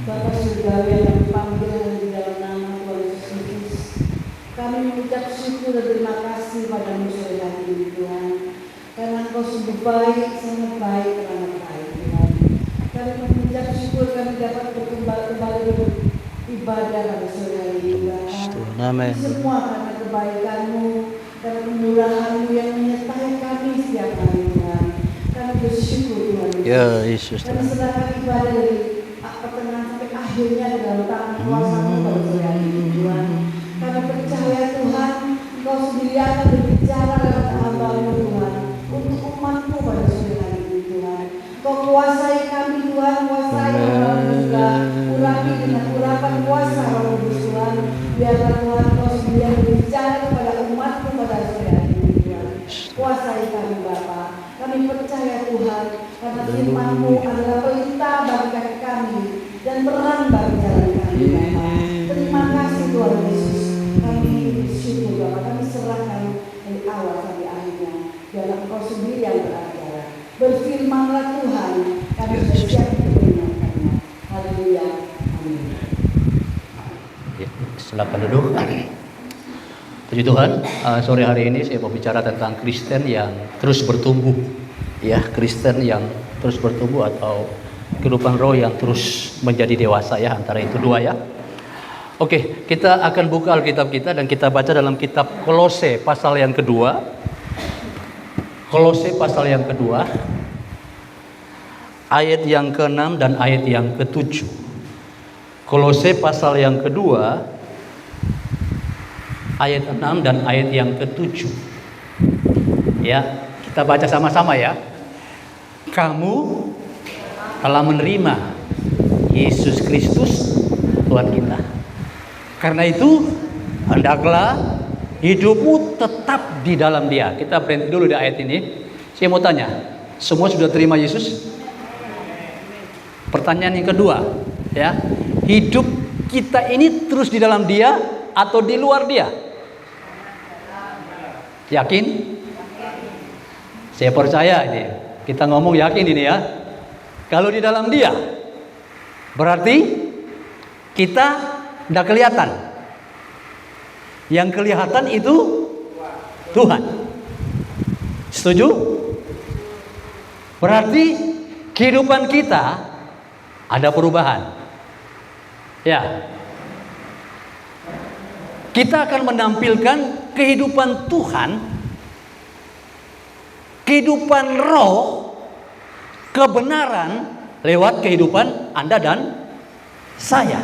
Bapa surgawi yang kami panggil di dalam nama Tuhan Yesus Kristus, kami mengucap syukur dan terima kasih padamu sore hari ini Tuhan, karena Engkau sungguh baik, sangat baik, sangat baik Tuhan. Kami mengucap syukur kami dapat kembali beribadah pada sore hari ini Bapa. Semua karena kebaikan-Mu, karena kemurahan-Mu yang menyertai kami setiap hari Tuhan. Kami bersyukur Tuhan Yesus. Kami serahkan ibadah dari pertengahan sampai akhirnya dalam tangan kuasa-Mu pada sore hari ini Tuhan. Kami percaya Tuhan, Engkau sendiri akan berbicara lewat hamba-Mu Tuhan, untuk umat-Mu pada sore hari ini Tuhan. Kau kuasai kami Tuhan, kuasai hamba-Mu juga, urapi dengan urapan kuasa Roh Kudus Tuhan. Biarlah Tuhan Kau sendiri yang berbicara kepada umat-Mu pada sore hari ini Tuhan. Kuasai kami Bapa. Kami percaya Tuhan, karena firman-Mu adalah perintah bagi kaki kami dan terang bagi jalan kami Bapa. Terima kasih Tuhan Yesus. Kami bersyukur Bapa, kami serahkan dari awal sampai akhirnya. Biarlah Engkau sendiri yang beracara. Berfirmanlah Tuhan, kami sudah siap untuk mendengarkannya. Haleluya. Amin. Silakan duduk. Puji Tuhan, sore hari ini saya mau bicara tentang Kristen yang terus bertumbuh. Ya, Kristen yang terus bertumbuh atau kehidupan roh yang terus menjadi dewasa ya, antara itu dua ya. Oke, kita akan buka Alkitab kita dan kita baca dalam kitab Kolose pasal yang kedua. Kolose pasal yang kedua, ayat yang ke-6 dan ayat yang ke-7. Kolose pasal yang kedua, ayat 6 dan ayat yang ke-7. Ya, kita baca sama-sama ya. Kamu telah menerima Yesus Kristus Tuhan kita. Karena itu, hendaklah hidupmu tetap di dalam Dia. Kita berhenti dulu di ayat ini. Saya mau tanya, semua sudah terima Yesus? Pertanyaan yang kedua, ya. Hidup kita ini terus di dalam Dia atau di luar Dia? Yakin? Saya percaya ini. Kita ngomong yakin ini ya. Kalau di dalam Dia, berarti kita tidak kelihatan. Yang kelihatan itu Tuhan. Setuju? Berarti kehidupan kita ada perubahan. Ya. Kita akan menampilkan kehidupan Tuhan, kehidupan roh, kebenaran lewat kehidupan Anda dan saya.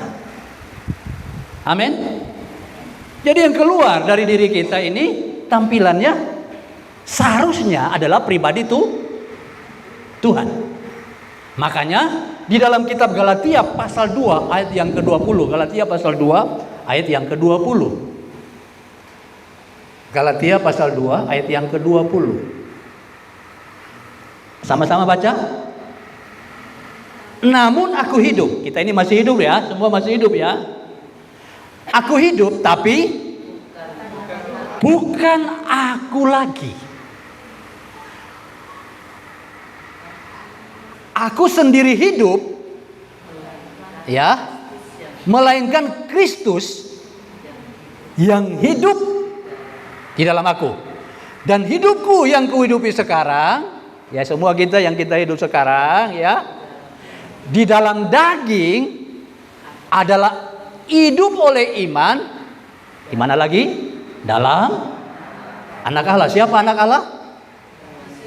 Amin. Jadi yang keluar dari diri kita ini tampilannya seharusnya adalah pribadi Tuhan. Makanya di dalam kitab Galatia pasal 2 ayat yang ke-20. Galatia pasal 2 ayat yang ke-20. Galatia pasal 2 ayat yang ke-20. Sama-sama baca. Namun aku hidup. Kita ini masih hidup ya, semua masih hidup ya. Aku hidup tapi bukan aku lagi. Aku sendiri hidup ya, melainkan Kristus yang hidup di dalam aku. Dan hidupku yang kuhidupi sekarang, ya semua kita yang kita hidup sekarang ya, di dalam daging adalah hidup oleh iman. Di mana lagi? Dalam anak Allah. Siapa anak Allah?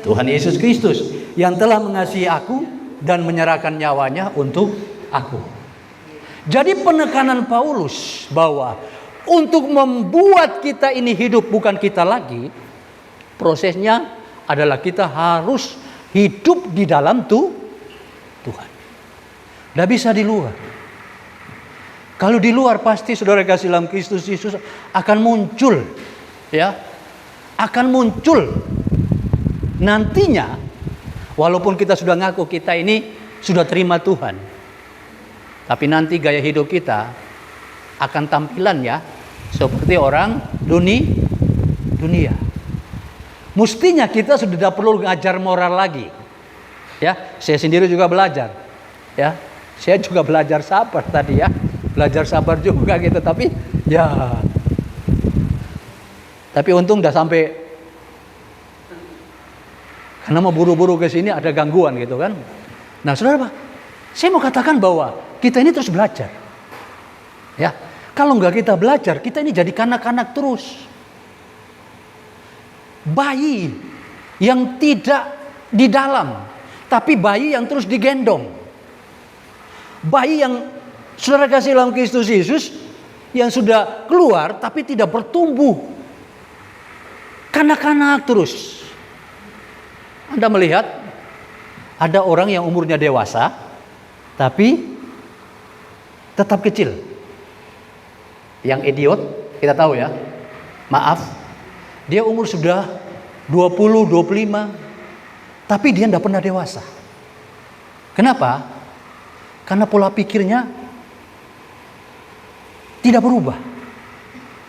Tuhan Yesus Kristus yang telah mengasihi aku dan menyerahkan nyawanya untuk aku. Jadi penekanan Paulus bahwa untuk membuat kita ini hidup bukan kita lagi, prosesnya adalah kita harus hidup di dalam Tuhan. Tidak bisa di luar. Kalau di luar pasti saudara kasih dalam Kristus Yesus akan muncul, ya, akan muncul nantinya. Walaupun kita sudah ngaku kita ini sudah terima Tuhan, tapi nanti gaya hidup kita akan tampilan ya seperti orang dunia. Mestinya kita sudah tidak perlu ngajar moral lagi, ya. Saya sendiri juga belajar, ya. Saya juga belajar sabar tadi ya. Belajar sabar juga gitu, tapi ya. Tapi untung udah sampai, karena mau buru-buru ke sini ada gangguan gitu kan. Nah, saudara, saya mau katakan bahwa kita ini terus belajar. Ya, kalau nggak kita belajar, kita ini jadi kanak-kanak terus. Bayi yang tidak di dalam, tapi bayi yang terus digendong. Bayi yang saudara kasih dalam Kristus Yesus, yang sudah keluar tapi tidak bertumbuh. Kanak-kanak terus. Anda melihat ada orang yang umurnya dewasa tapi tetap kecil. Yang idiot kita tahu ya. Maaf, dia umur sudah 20, 25 tapi dia tidak pernah dewasa. Kenapa? Karena pola pikirnya tidak berubah.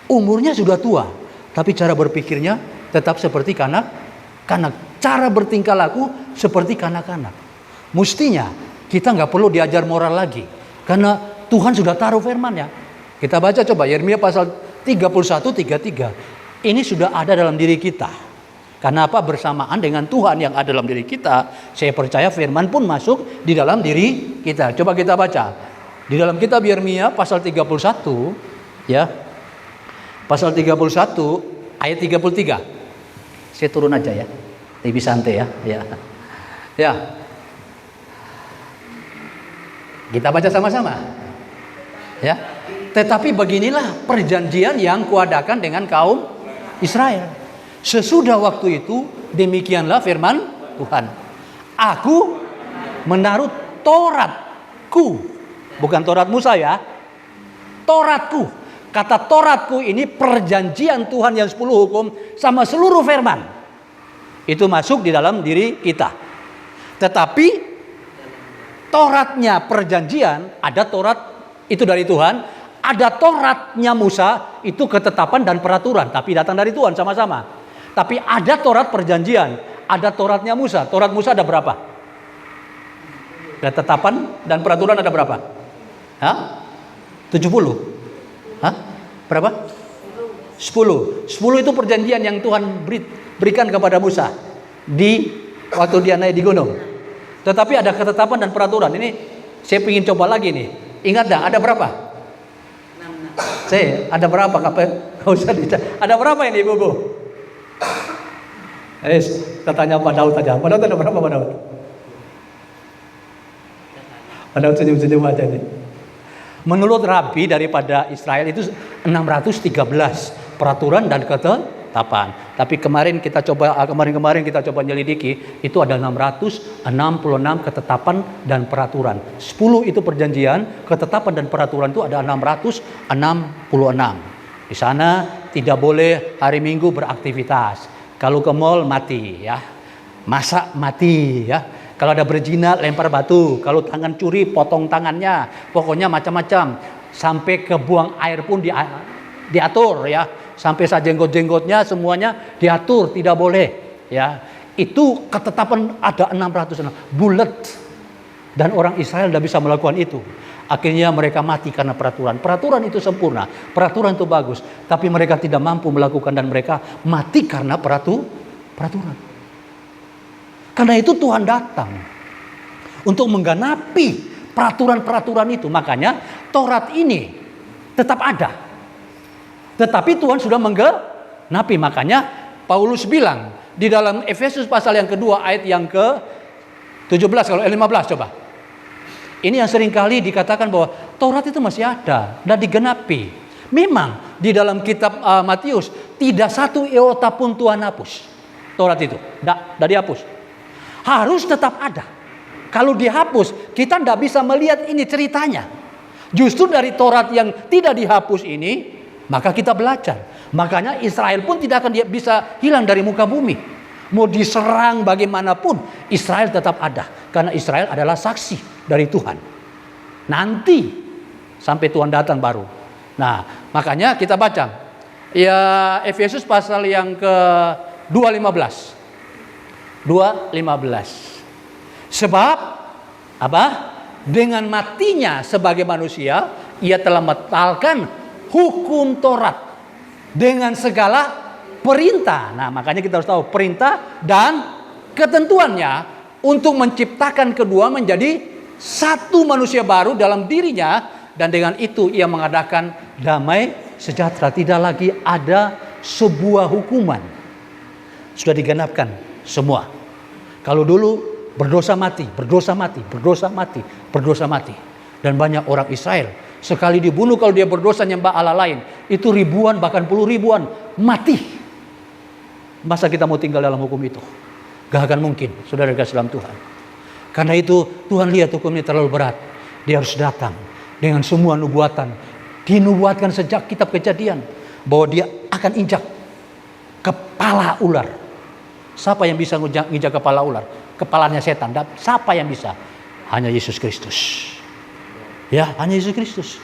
Umurnya sudah tua, tapi cara berpikirnya tetap seperti kanak-kanak. Cara bertingkah laku seperti kanak-kanak. Mestinya kita nggak perlu diajar moral lagi, karena Tuhan sudah taruh firman-Nya. Kita baca coba Yeremia pasal 31:33. Ini sudah ada dalam diri kita. Karena apa? Bersamaan dengan Tuhan yang ada dalam diri kita, saya percaya firman pun masuk di dalam diri kita. Coba kita baca di dalam kitab Yeremia pasal 31 ya. Pasal 31 ayat 33. Saya turun aja ya. Lebih santai ya. Ya. Kita baca sama-sama. Ya. Tetapi beginilah perjanjian yang kuadakan dengan kaum Israel. Sesudah waktu itu, demikianlah firman Tuhan. Aku menaruh Tauratku, bukan Taurat Musa ya. Tauratku. Kata Tauratku ini perjanjian Tuhan yang 10 hukum sama seluruh firman. Itu masuk di dalam diri kita. Tetapi Tauratnya perjanjian, ada Taurat itu dari Tuhan, ada Tauratnya Musa itu ketetapan dan peraturan, tapi datang dari Tuhan sama-sama. Tapi ada Taurat perjanjian, ada Tauratnya Musa. Taurat Musa ada berapa? Ketetapan dan peraturan ada berapa? Hah? 70. Hah? Berapa? 10. 10 itu perjanjian yang Tuhan berikan kepada Musa di waktu dia naik di gunung. Tetapi ada ketetapan dan peraturan. Ini saya ingin coba lagi nih. Ingat dah, ada berapa? Saya ada berapa? Ada berapa ini Ibu-ibu? Kita tanya Pak Daud aja. Pak Daud ada berapa Pak Daud? Pak Daud senyum-senyum aja nih. Menurut Rabi daripada Israel itu 613 peraturan dan ketetapan. Tapi kemarin kita coba nyelidiki, itu ada 666 ketetapan dan peraturan. 10 itu perjanjian, ketetapan dan peraturan itu ada 666. Di sana tidak boleh hari Minggu beraktivitas. Kalau ke mall mati ya. Masak mati ya. Kalau ada berzina lempar batu, kalau tangan curi potong tangannya, pokoknya macam-macam. Sampai ke buang air pun diatur ya. Sampai sajenggot-jenggotnya semuanya diatur, tidak boleh ya. Itu ketetapan ada 606 bulat. Dan orang Israel tidak bisa melakukan itu. Akhirnya mereka mati karena peraturan. Peraturan itu sempurna, peraturan itu bagus, tapi mereka tidak mampu melakukan dan mereka mati karena peraturan. Karena itu Tuhan datang untuk menggenapi peraturan-peraturan itu. Makanya Taurat ini tetap ada. Tetapi Tuhan sudah menggenapi. Makanya Paulus bilang di dalam Efesus pasal yang kedua ayat yang ke-17 kalau 15 coba. Ini yang seringkali dikatakan bahwa Taurat itu masih ada dan digenapi. Memang di dalam kitab Matius tidak satu iota pun Tuhan hapus. Taurat itu tidak dihapus. Harus tetap ada. Kalau dihapus, kita tidak bisa melihat ini ceritanya. Justru dari Taurat yang tidak dihapus ini, maka kita belajar. Makanya Israel pun tidak akan bisa hilang dari muka bumi. Mau diserang bagaimanapun, Israel tetap ada. Karena Israel adalah saksi dari Tuhan. Nanti sampai Tuhan datang baru. Nah, makanya kita baca. Ya, Efesus pasal yang ke-2:15. 2:15. Sebab apa? dengan matinya sebagai manusia, ia telah membatalkan hukum Taurat dengan segala perintah. Nah, makanya kita harus tahu perintah dan ketentuannya untuk menciptakan kedua menjadi satu manusia baru dalam dirinya, dan dengan itu ia mengadakan damai sejahtera. Tidak lagi ada sebuah hukuman. Sudah digenapkan semua. Kalau dulu berdosa mati, berdosa mati, berdosa mati, berdosa mati. Dan banyak orang Israel sekali dibunuh kalau dia berdosa nyembah Allah lain, itu ribuan bahkan puluh ribuan mati. Masa kita mau tinggal dalam hukum itu? Gak akan mungkin, saudara kasih dalam Tuhan. Karena itu Tuhan lihat hukumnya terlalu berat. Dia harus datang dengan semua nubuatan. Dinubuatkan sejak kitab Kejadian bahwa dia akan injak kepala ular. Siapa yang bisa injak kepala ular? Kepalanya setan. Siapa yang bisa? Hanya Yesus Kristus. Ya, hanya Yesus Kristus.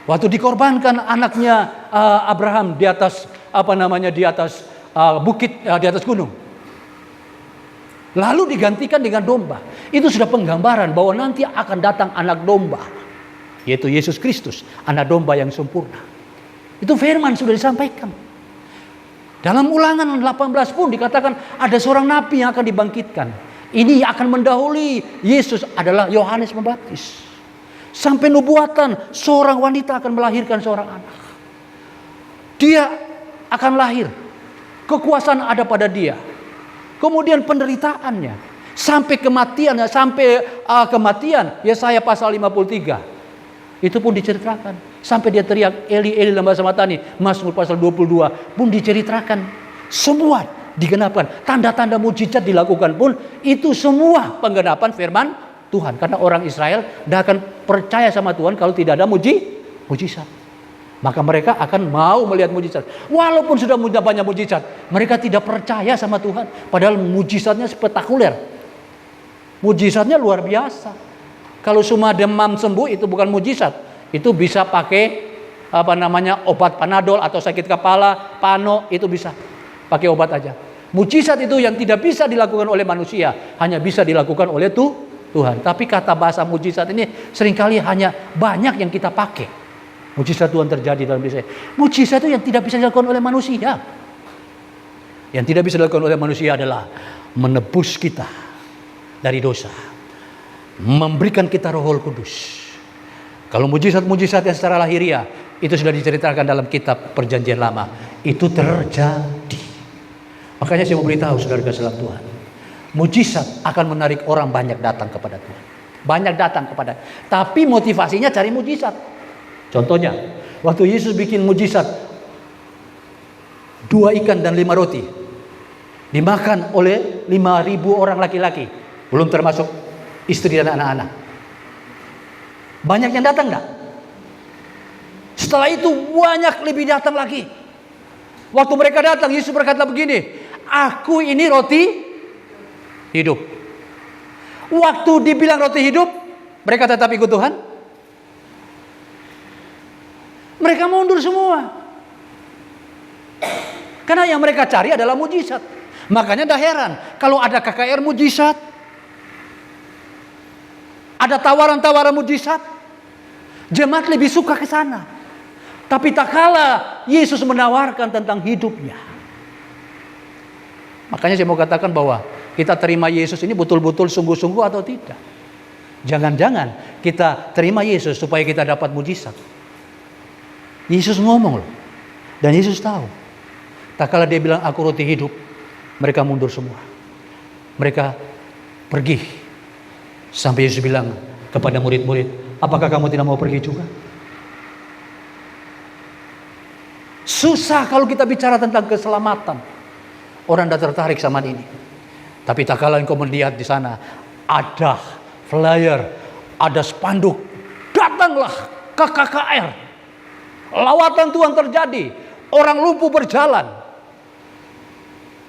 Waktu dikorbankan anaknya Abraham di atas di atas bukit, di atas gunung. Lalu digantikan dengan domba. Itu sudah penggambaran bahwa nanti akan datang anak domba, yaitu Yesus Kristus, anak domba yang sempurna. Itu firman sudah disampaikan. Dalam Ulangan 18 pun dikatakan ada seorang nabi yang akan dibangkitkan. Ini akan mendahului Yesus adalah Yohanes Pembaptis. Sampai nubuatan seorang wanita akan melahirkan seorang anak. Dia akan lahir. Kekuasaan ada pada dia. Kemudian penderitaannya sampai kematiannya, kematian Yesaya pasal 53 itu pun diceritakan. Sampai dia teriak Eli Eli lama samatani, Mazmur pasal 22 pun diceritakan. Semua digenapkan. Tanda-tanda mujizat dilakukan pun itu semua penggenapan firman Tuhan. Karena orang Israel tidak akan percaya sama Tuhan kalau tidak ada mujizat. Maka mereka akan mau melihat mujizat. Walaupun sudah banyak mujizat, mereka tidak percaya sama Tuhan. Padahal mujizatnya spektakuler. Mujizatnya luar biasa. Kalau cuma demam sembuh itu bukan mujizat. Itu bisa pakai obat Panadol atau sakit kepala, Pano, itu bisa pakai obat aja. Mujizat itu yang tidak bisa dilakukan oleh manusia, hanya bisa dilakukan oleh Tuhan. Tapi kata bahasa mujizat ini seringkali hanya banyak yang kita pakai. Mujizat Tuhan terjadi dalam diri saya. Mujizat itu yang tidak bisa dilakukan oleh manusia. Yang tidak bisa dilakukan oleh manusia adalah menebus kita dari dosa, memberikan kita Roh Kudus. Kalau mujizat-mujizat yang secara lahiriah itu sudah diceritakan dalam kitab Perjanjian Lama, itu terjadi. Makanya saya mau beritahu saudara dalam Tuhan, mujizat akan menarik orang banyak datang kepada Tuhan. Banyak datang kepada, tapi motivasinya cari mujizat. Contohnya, waktu Yesus bikin mujizat 2 ikan dan 5 roti dimakan oleh 5.000 orang laki-laki, belum termasuk istri dan anak-anak. Banyak yang datang enggak? Setelah itu banyak lebih datang lagi. Waktu mereka datang, Yesus berkata begini, aku ini roti hidup. Waktu dibilang roti hidup, mereka tetap ikut Tuhan. Mereka mundur semua. Karena yang mereka cari adalah mujizat. Makanya dah heran kalau ada KKR mujizat, ada tawaran-tawaran mujizat, jemaat lebih suka ke sana. Tapi tak kala Yesus menawarkan tentang hidupnya. Makanya saya mau katakan bahwa kita terima Yesus ini betul-betul sungguh-sungguh atau tidak. Jangan-jangan kita terima Yesus supaya kita dapat mujizat. Yesus ngomong loh. Dan Yesus tahu. Tak kala dia bilang aku roti hidup, mereka mundur semua. Mereka pergi. Sampai Yesus bilang kepada murid-murid, apakah kamu tidak mau pergi juga? Susah kalau kita bicara tentang keselamatan. Orang tidak tertarik sama ini. Tapi tak kala engkau melihat di sana ada flyer, ada spanduk, datanglah ke KKR. Lawatan Tuhan terjadi, orang lumpuh berjalan,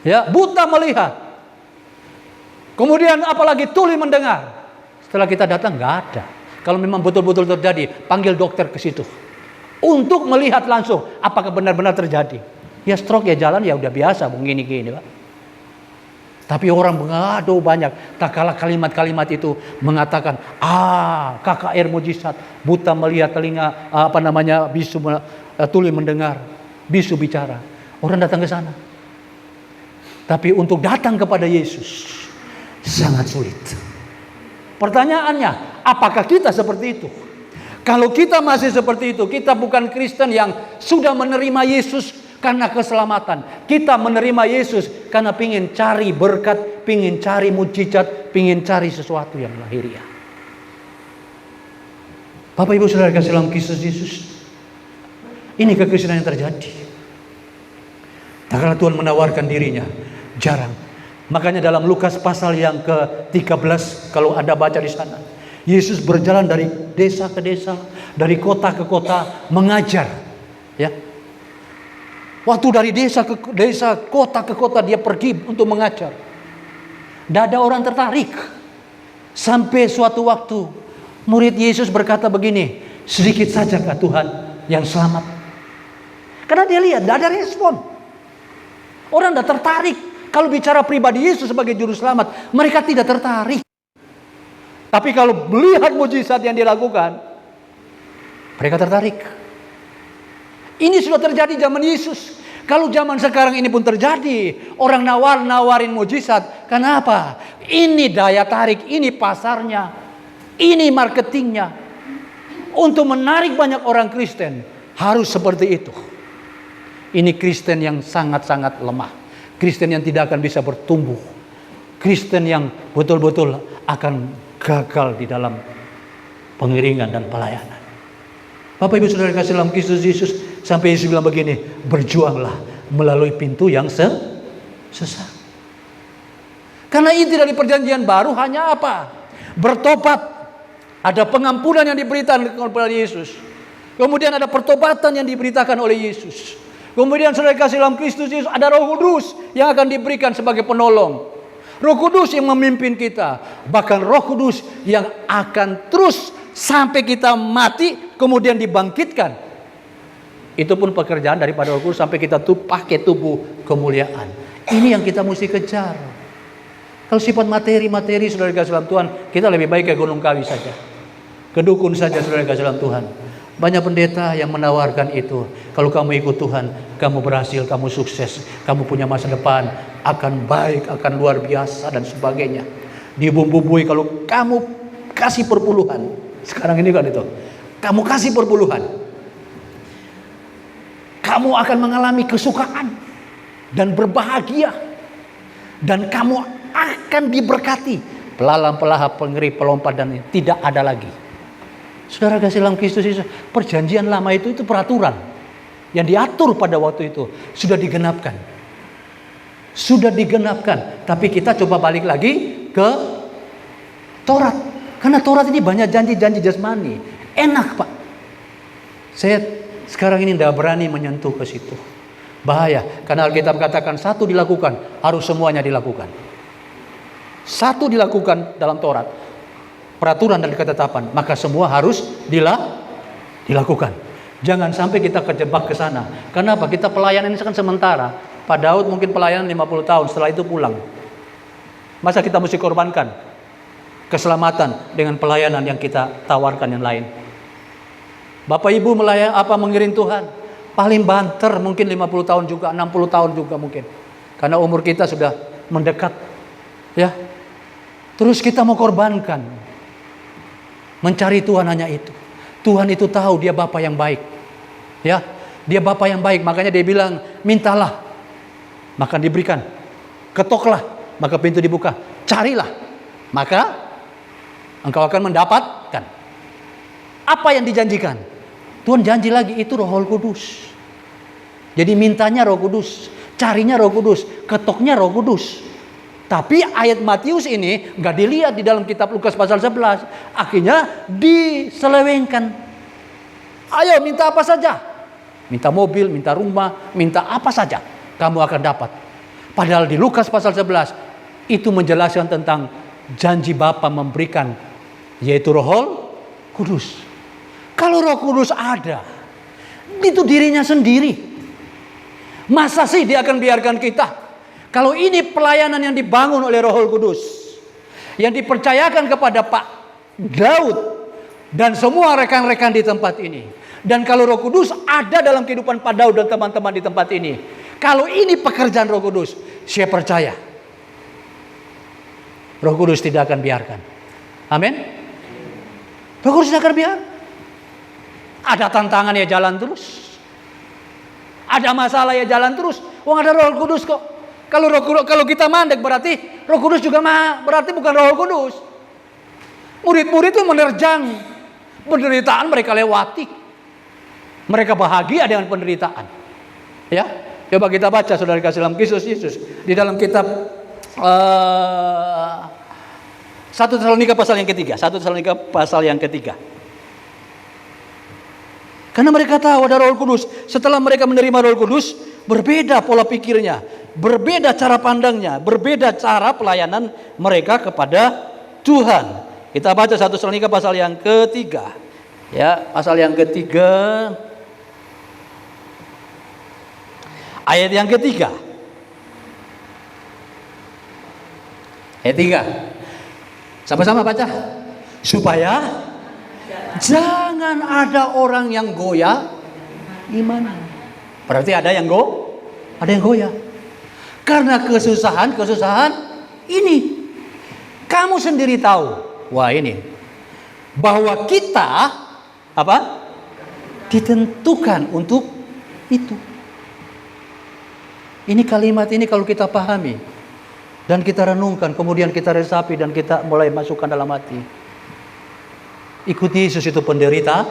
ya, buta melihat. Kemudian apalagi tuli mendengar. Setelah kita datang nggak ada. Kalau memang betul-betul terjadi, panggil dokter ke situ untuk melihat langsung apakah benar-benar terjadi. Ya stroke ya jalan ya udah biasa begini-gini, Pak. Tapi orang mengadu banyak. Tak kalah kalimat-kalimat itu mengatakan, KKR mujizat, buta melihat, telinga bisu tuli mendengar, bisu bicara. Orang datang ke sana. Tapi untuk datang kepada Yesus sangat sulit. Pertanyaannya, apakah kita seperti itu? Kalau kita masih seperti itu, kita bukan Kristen yang sudah menerima Yesus karena keselamatan. Kita menerima Yesus karena pingin cari berkat, pingin cari mujizat, pingin cari sesuatu yang lahiriah. Bapak Ibu Saudara kasih dalam Kristus Yesus, ini kekristenan yang terjadi. Tak kala Tuhan menawarkan dirinya, jarang. Makanya dalam Lukas pasal yang ke-13, kalau Anda baca di sana, Yesus berjalan dari desa ke desa, dari kota ke kota, mengajar. Ya. Waktu dari desa ke desa, kota ke kota, dia pergi untuk mengajar. Tidak ada orang tertarik. Sampai suatu waktu, murid Yesus berkata begini, sedikit sajakah Tuhan yang selamat? Karena dia lihat, tidak ada respon. Orang tidak tertarik. Kalau bicara pribadi Yesus sebagai juru selamat, mereka tidak tertarik. Tapi kalau melihat mujizat yang dilakukan, mereka tertarik. Ini sudah terjadi zaman Yesus. Kalau zaman sekarang ini pun terjadi, orang nawarin mujizat. Kenapa? Ini daya tarik, ini pasarnya, ini marketingnya. Untuk menarik banyak orang Kristen, harus seperti itu. Ini Kristen yang sangat-sangat lemah. Kristen yang tidak akan bisa bertumbuh. Kristen yang betul-betul akan gagal di dalam pengiringan dan pelayanan. Bapak Ibu Saudara kasih dalam Kristus Yesus, sampai Yesus bilang begini, berjuanglah melalui pintu yang sesat. Karena inti dari perjanjian baru hanya apa? Bertobat. Ada pengampunan yang diberitakan kepada Yesus. Kemudian ada pertobatan yang diberitakan oleh Yesus. Kemudian saudara kasih dalam Kristus Yesus, ada Roh Kudus yang akan diberikan sebagai penolong. Roh Kudus yang memimpin kita. Bahkan Roh Kudus yang akan terus sampai kita mati, kemudian dibangkitkan. Itu pun pekerjaan daripada Roh Kudus sampai kita pakai tubuh kemuliaan. Ini yang kita mesti kejar. Kalau sifat materi saudara kasih dalam Tuhan, kita lebih baik ke Gunung Kawi saja. Ke dukun saja saudara kasih dalam Tuhan. Banyak pendeta yang menawarkan itu. Kalau kamu ikut Tuhan, kamu berhasil, kamu sukses, kamu punya masa depan, akan baik, akan luar biasa dan sebagainya. Dibumbui kalau kamu kasih perpuluhan. Sekarang ini kan itu. Kamu kasih perpuluhan. Kamu akan mengalami kesukaan dan berbahagia. Dan kamu akan diberkati. Pelalang, pelahap, pengeri, pelompat dan tidak ada lagi. Saudara kasih dalam Kristus Yesus, perjanjian lama itu peraturan yang diatur pada waktu itu sudah digenapkan. Sudah digenapkan, tapi kita coba balik lagi ke Taurat. Karena Taurat ini banyak janji-janji jasmani. Enak, Pak. Saya sekarang ini tidak berani menyentuh ke situ. Bahaya, karena Alkitab katakan satu dilakukan, harus semuanya dilakukan. Satu dilakukan dalam Taurat, peraturan dan ketetapan, maka semua harus dilakukan. Jangan sampai kita kejebak ke sana. Kenapa? Kita pelayanan ini kan sementara. Pak Daud mungkin pelayanan 50 tahun, setelah itu pulang. Masa kita mesti korbankan keselamatan dengan pelayanan yang kita tawarkan yang lain? Bapak Ibu mengiring Tuhan, paling banter mungkin 50 tahun juga, 60 tahun juga mungkin. Karena umur kita sudah mendekat. Ya. Terus kita mau korbankan. Mencari Tuhan hanya itu. Tuhan itu tahu dia Bapa yang baik. Ya, dia Bapa yang baik. Makanya dia bilang, mintalah, maka diberikan. Ketoklah, maka pintu dibuka. Carilah, maka engkau akan mendapatkan. Apa yang dijanjikan? Tuhan janji lagi, itu Roh Kudus. Jadi mintanya Roh Kudus, carinya Roh Kudus, ketoknya Roh Kudus. Tapi ayat Matius ini nggak dilihat di dalam kitab Lukas pasal 11. Akhirnya diselewengkan. Ayo minta apa saja. Minta mobil, minta rumah, minta apa saja. Kamu akan dapat. Padahal di Lukas pasal 11 itu menjelaskan tentang janji Bapa memberikan, yaitu Roh Kudus. Kalau Roh Kudus ada, itu dirinya sendiri. Masa sih dia akan biarkan kita? Kalau ini pelayanan yang dibangun oleh Roh Kudus, yang dipercayakan kepada Pak Daud dan semua rekan-rekan di tempat ini, dan kalau Roh Kudus ada dalam kehidupan Pak Daud dan teman-teman di tempat ini, kalau ini pekerjaan Roh Kudus, saya percaya Roh Kudus tidak akan biarkan. Amin. Roh Kudus tidak akan biarkan. Ada tantangan ya jalan terus. Ada masalah ya jalan terus. Wong ada Roh Kudus kok. Kalau kita mandek berarti Roh Kudus juga berarti bukan Roh Kudus. Murid-murid itu menerjang penderitaan mereka lewati. Mereka bahagia dengan penderitaan. Ya, coba kita baca saudara kasih dalam Kristus Yesus di dalam kitab 1 Tesalonika pasal yang ketiga. 1 Tesalonika pasal yang ketiga. Karena mereka tahu ada Roh Kudus. Setelah mereka menerima Roh Kudus, berbeda pola pikirnya, berbeda cara pandangnya, berbeda cara pelayanan mereka kepada Tuhan. Kita baca 1 Tesalonika pasal yang ketiga. Ya, pasal yang ketiga. Ayat yang ketiga. Ayat 3. Sama-sama baca. Supaya jangan ada orang yang goyah iman. Berarti ada yang goyah. Karena kesusahan ini. Kamu sendiri tahu. Wah ini. Bahwa kita ditentukan untuk itu. Ini kalimat ini kalau kita pahami dan kita renungkan, kemudian kita resapi dan kita mulai masukkan dalam hati. Ikuti Yesus itu penderitaan.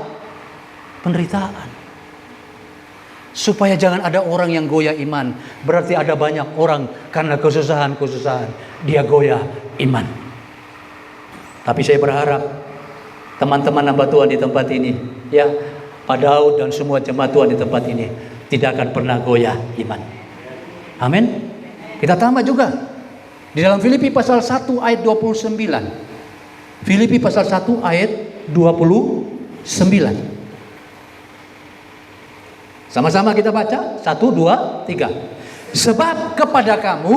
Supaya jangan ada orang yang goyah iman. Berarti ada banyak orang karena kesusahan dia goyah iman. Tapi saya berharap teman-teman hamba Tuhan di tempat ini, ya, Pak Daud dan semua jemaat Tuhan di tempat ini tidak akan pernah goyah iman. Amin. Kita tambah juga di dalam Filipi pasal 1 ayat 29. Filipi pasal 1 ayat 29. Sama-sama kita baca 1, 2, 3. Sebab kepada kamu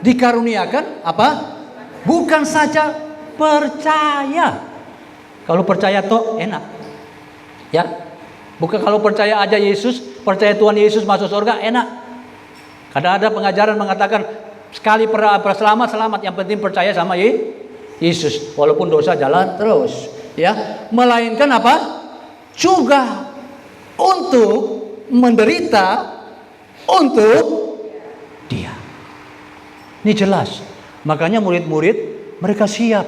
dikaruniakan bukan saja percaya. Kalau percaya toh enak. Ya. Bukan kalau percaya aja Yesus, percaya Tuhan Yesus masuk surga enak. Kadang ada pengajaran mengatakan sekali selamat, yang penting percaya sama Yesus walaupun dosa jalan terus, ya. Melainkan juga untuk menderita untuk dia. Ini jelas. Makanya murid-murid mereka siap.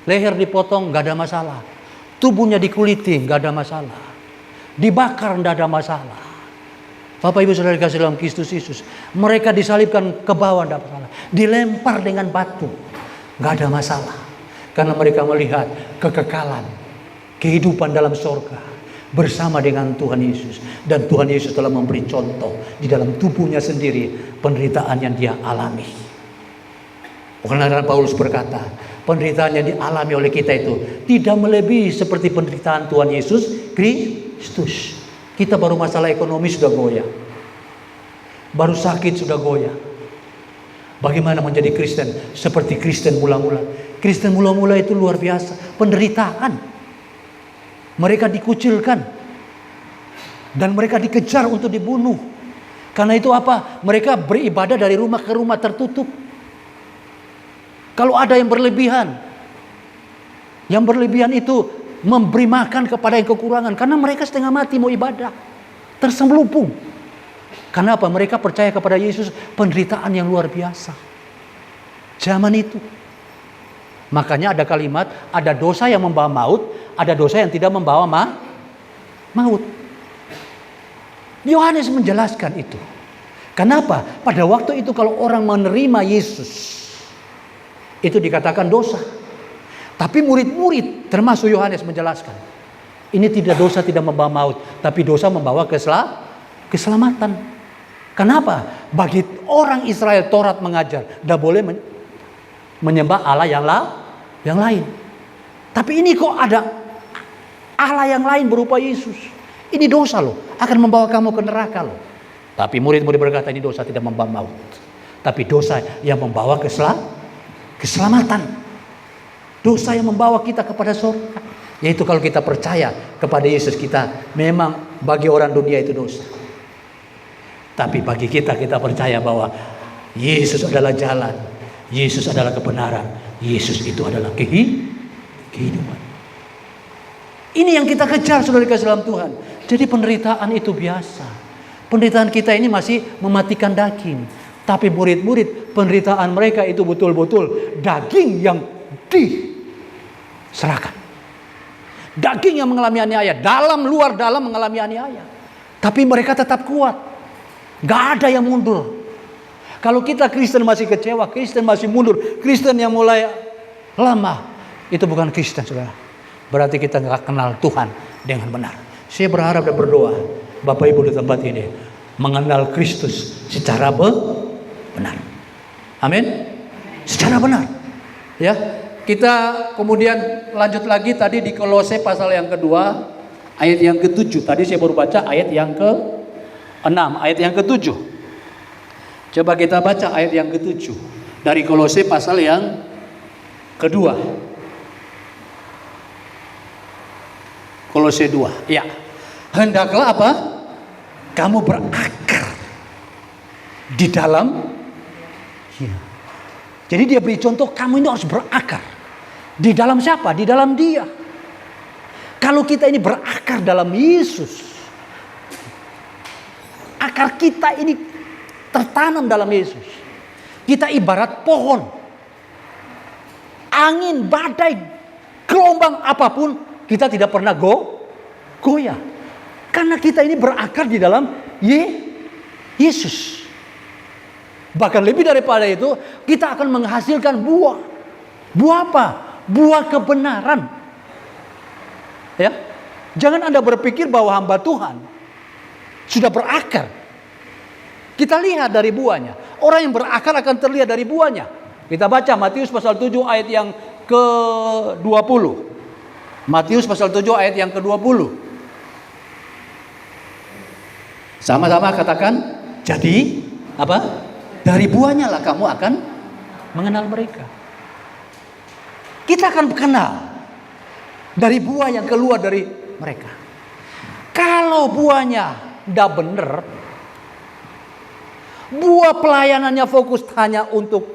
Leher dipotong gak ada masalah. Tubuhnya dikuliti gak ada masalah. Dibakar gak ada masalah. Bapak Ibu Saudara kasih dalam Kristus Yesus, mereka disalibkan ke bawah gak ada masalah. Dilempar dengan batu gak ada masalah. Karena mereka melihat kekekalan, kehidupan dalam surga bersama dengan Tuhan Yesus. Dan Tuhan Yesus telah memberi contoh di dalam tubuhnya sendiri penderitaan yang dia alami. Karena Paulus berkata, penderitaan yang dialami oleh kita itu tidak melebihi seperti penderitaan Tuhan Yesus Kristus. Kita baru masalah ekonomi sudah goyah, baru sakit sudah goyah. Bagaimana menjadi Kristen seperti Kristen mula-mula? Kristen mula-mula itu luar biasa, penderitaan. Mereka dikucilkan dan mereka dikejar untuk dibunuh. Karena itu mereka beribadah dari rumah ke rumah tertutup. Kalau ada yang berlebihan itu memberi makan kepada yang kekurangan. Karena mereka setengah mati mau ibadah, terselubung. Karena mereka percaya kepada Yesus, penderitaan yang luar biasa zaman itu. Makanya ada kalimat, ada dosa yang membawa maut, ada dosa yang tidak membawa maut. Yohanes menjelaskan itu. Kenapa? Pada waktu itu kalau orang menerima Yesus, itu dikatakan dosa. Tapi murid-murid termasuk Yohanes menjelaskan, ini dosa tidak membawa maut, tapi dosa membawa keselamatan. Kenapa? Bagi orang Israel Taurat mengajar tidak boleh menyembah Allah yang lain. Tapi ini kok ada Allah yang lain berupa Yesus. Ini dosa loh, akan membawa kamu ke neraka loh. Tapi murid-murid berkata ini dosa tidak membawa maut, tapi dosa yang membawa keselamatan. Dosa yang membawa kita kepada surga. Yaitu kalau kita percaya kepada Yesus, kita memang bagi orang dunia itu dosa. Tapi bagi kita percaya bahwa Yesus adalah jalan, Yesus adalah kebenaran, Yesus itu adalah kehidupan. Ini yang kita kejar, saudara kasih dalam Tuhan. Jadi penderitaan itu biasa. Penderitaan kita ini masih mematikan daging. Tapi murid-murid, penderitaan mereka itu betul-betul daging yang diserahkan. Daging yang mengalami aniaya, dalam luar dalam mengalami aniaya. Tapi mereka tetap kuat. Gak ada yang mundur. Kalau kita Kristen masih kecewa, Kristen masih mundur, Kristen yang mulai lemah, itu bukan Kristen, saudara. Berarti kita gak kenal Tuhan dengan benar. Saya berharap dan berdoa, Bapak Ibu di tempat ini mengenal Kristus secara benar. Amin. Secara benar. Ya, kita kemudian lanjut lagi tadi di Kolose pasal yang kedua, ayat yang ke-7. Tadi saya baru baca ayat yang ke-6, ayat yang ke-7. Coba kita baca ayat yang ke-7 dari Kolose pasal yang kedua. Kolose 2. Ya. Hendaklah apa? Kamu berakar di dalam. Ya. Jadi dia beri contoh, kamu ini harus berakar. Di dalam siapa? Di dalam Dia. Kalau kita ini berakar dalam Yesus, akar kita ini tertanam dalam Yesus. Kita ibarat pohon. Angin, badai, gelombang apapun, kita tidak pernah goyah. Karena kita ini berakar di dalam Yesus. Bahkan lebih daripada itu, kita akan menghasilkan buah. Buah apa? Buah kebenaran. Ya, jangan Anda berpikir bahwa hamba Tuhan sudah berakar. Kita lihat dari buahnya. Orang yang berakar akan terlihat dari buahnya. Kita baca Matius pasal 7 ayat yang ke-20. Matius pasal 7 ayat yang ke-20. Sama-sama katakan, jadi apa? Dari buahnya lah kamu akan mengenal mereka. Kita akan kenal dari buah yang keluar dari mereka. Kalau buahnya tidak benar, buah pelayanannya fokus hanya untuk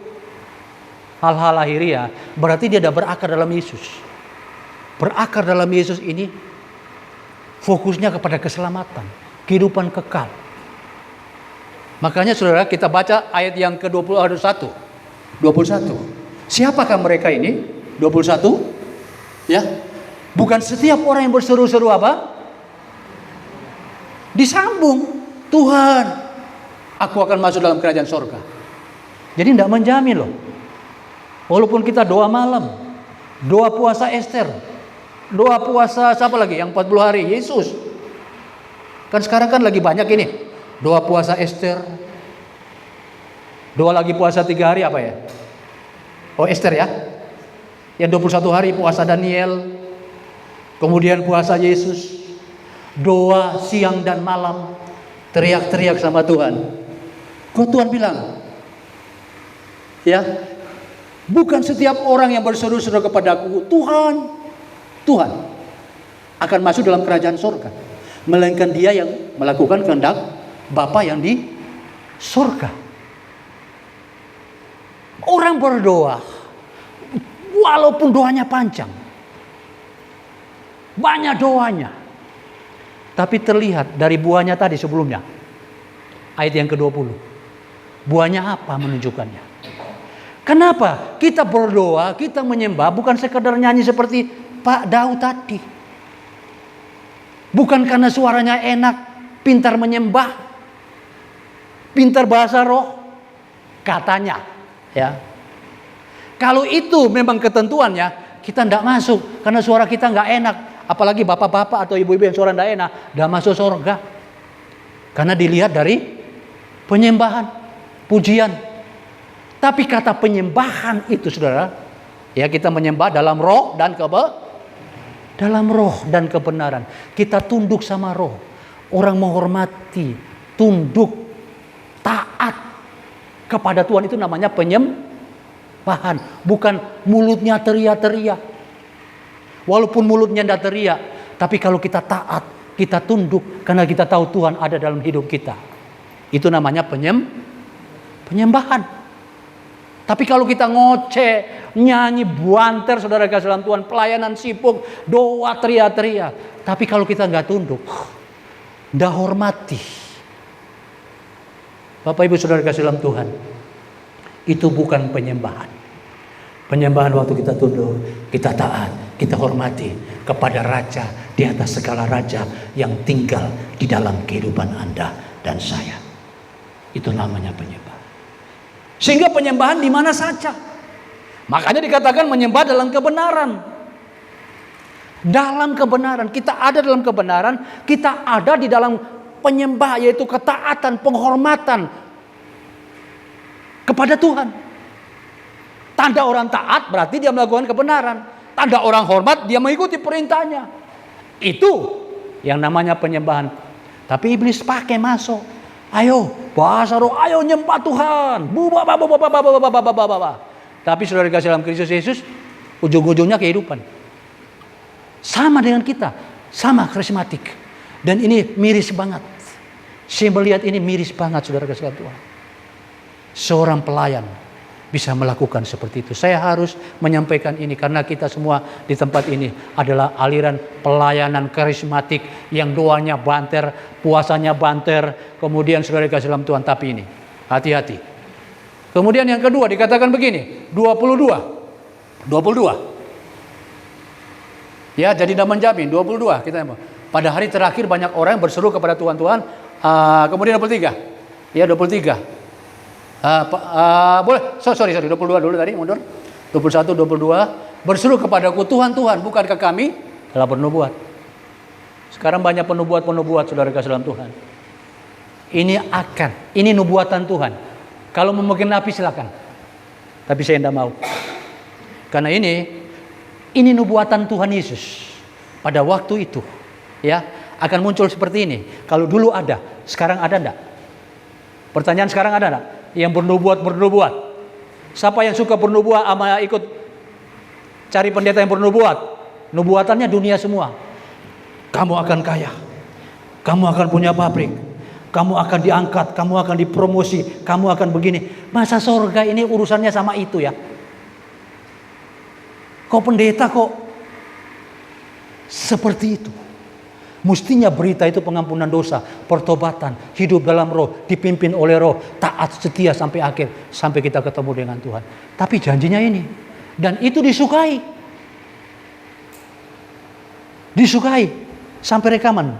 hal-hal lahiriah, berarti dia tidak berakar dalam Yesus. Berakar dalam Yesus ini fokusnya kepada keselamatan, kehidupan kekal. Makanya saudara, kita baca ayat yang ke-21. 21. Siapakah mereka ini? 21. Ya. Bukan setiap orang yang berseru-seru apa? Disambung, Tuhan, aku akan masuk dalam kerajaan sorga. Jadi tidak menjamin loh. Walaupun kita doa malam, doa puasa Esther, doa puasa siapa lagi yang 40 hari? Yesus. Kan sekarang kan lagi banyak ini. Doa puasa Esther. Doa lagi puasa 3 hari apa ya? Oh, Esther ya. Yang 21 hari puasa Daniel. Kemudian puasa Yesus. Doa siang dan malam. Teriak-teriak sama Tuhan. Kok Tuhan bilang? Ya. Bukan setiap orang yang berseru-seru kepadaku, Tuhan akan masuk dalam kerajaan surga. Melainkan dia yang melakukan kehendak Bapa yang di surga. Orang berdoa, walaupun doanya panjang, banyak doanya, tapi terlihat dari buahnya tadi sebelumnya, ayat yang ke-20. Buahnya apa menunjukkannya? Kenapa kita berdoa, kita menyembah bukan sekadar nyanyi seperti Pak Daud tadi. Bukan karena suaranya enak, pintar menyembah, pintar bahasa roh, katanya. Ya. Kalau itu memang ketentuannya, kita tidak masuk karena suara kita nggak enak. Apalagi bapak-bapak atau ibu-ibu yang suara tidak enak, tidak masuk surga. Karena dilihat dari penyembahan, pujian. Tapi kata penyembahan itu, saudara, ya kita menyembah dalam roh dan dalam roh dan kebenaran. Kita tunduk sama roh. Orang menghormati, tunduk, taat. kepada Tuhan, itu namanya penyembahan. Bukan mulutnya teriak-teriak. Walaupun mulutnya tidak teriak, tapi kalau kita taat, kita tunduk karena kita tahu Tuhan ada dalam hidup kita, itu namanya penyembahan. Tapi kalau kita ngoceh, nyanyi buanter, saudara kasih dalam Tuhan, pelayanan sibuk, doa teriak-teriak, tapi kalau kita nggak tunduk, nggak hormati, Bapak Ibu saudara kasih dalam Tuhan, itu bukan penyembahan. Penyembahan waktu kita tunduk, kita taat, kita hormati kepada Raja di atas segala raja yang tinggal di dalam kehidupan Anda dan saya. Itu namanya penyembahan. Sehingga penyembahan di mana saja. Makanya dikatakan menyembah dalam kebenaran. Dalam kebenaran, kita ada dalam kebenaran, kita ada di dalam penyembah, yaitu ketaatan, penghormatan kepada Tuhan. Tanda orang taat berarti dia melakukan kebenaran. Tanda orang hormat, dia mengikuti perintahnya. Itu yang namanya penyembahan. Tapi iblis pakai masuk. Ayo, bahasa roh, ayo nyembah Tuhan. Tapi saudara kasih dalam Kristus Yesus, ujung-ujungnya kehidupan. Sama dengan kita, sama karismatik. Dan ini miris banget. Saya melihat ini miris banget, saudara kasih dalam Tuhan. Seorang pelayan bisa melakukan seperti itu. Saya harus menyampaikan ini karena kita semua di tempat ini adalah aliran pelayanan karismatik yang doanya banter, puasanya banter, kemudian saudara kasih dalam Tuhan. Tapi ini hati-hati. Kemudian yang kedua dikatakan begini, 22. Ya, jadi tidak menjamin 22 kita pada hari terakhir banyak orang yang berseru kepada Tuhan. Kemudian 23. Ya, 23. Boleh, sorry 22 dulu tadi, mundur. 21, 22. Berseru kepadaku, Tuhan, bukankah kami telah bernubuat? Sekarang banyak penubuat saudara kasih dalam Tuhan. Ini nubuatan Tuhan. Kalau mau mungkin nabi silakan. Tapi saya tidak mau. Karena ini nubuatan Tuhan Yesus. Pada waktu itu, ya, akan muncul seperti ini. Kalau dulu ada, sekarang ada enggak? Pertanyaan sekarang ada enggak? Yang bernubuat. Siapa yang suka bernubuat sama ikut cari pendeta yang bernubuat? Nubuatannya dunia semua. Kamu akan kaya. Kamu akan punya pabrik. Kamu akan diangkat, kamu akan dipromosi, kamu akan begini. Masa surga ini urusannya sama itu ya? Kok pendeta kok seperti itu? Mestinya berita itu pengampunan dosa, pertobatan, hidup dalam roh, dipimpin oleh roh, taat setia sampai akhir, sampai kita ketemu dengan Tuhan. Tapi janjinya ini, dan itu disukai. Sampai rekaman,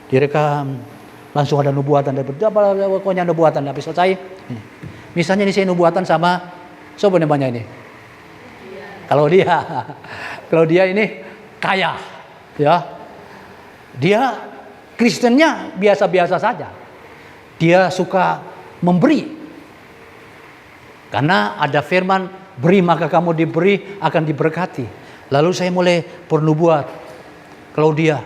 direkam, langsung ada nubuatan, pokoknya nubuatan, habis selesai. Misalnya ini saya nubuatan sama, siapa namanya ini? Kalau dia ini kaya, ya. Dia Kristennya biasa-biasa saja. Dia suka memberi. Karena ada firman, beri maka kamu diberi, akan diberkati. Lalu saya mulai bernubuat. Claudia,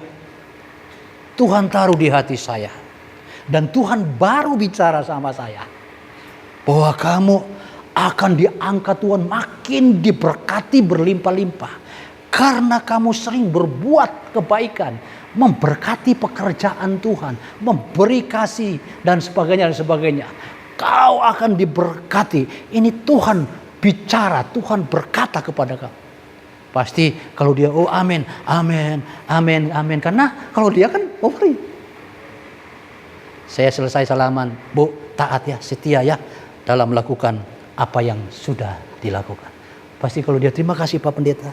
Tuhan taruh di hati saya. Dan Tuhan baru bicara sama saya. Bahwa kamu akan diangkat Tuhan, makin diberkati berlimpah-limpah. Karena kamu sering berbuat kebaikan, memberkati pekerjaan Tuhan, memberi kasih dan sebagainya. Kau akan diberkati. Ini Tuhan bicara, Tuhan berkata kepada kamu. Pasti kalau dia amin. Karena kalau dia kan beri. Saya selesai salaman, Bu, taat ya, setia ya dalam melakukan apa yang sudah dilakukan. Pasti kalau dia terima kasih Pak Pendeta.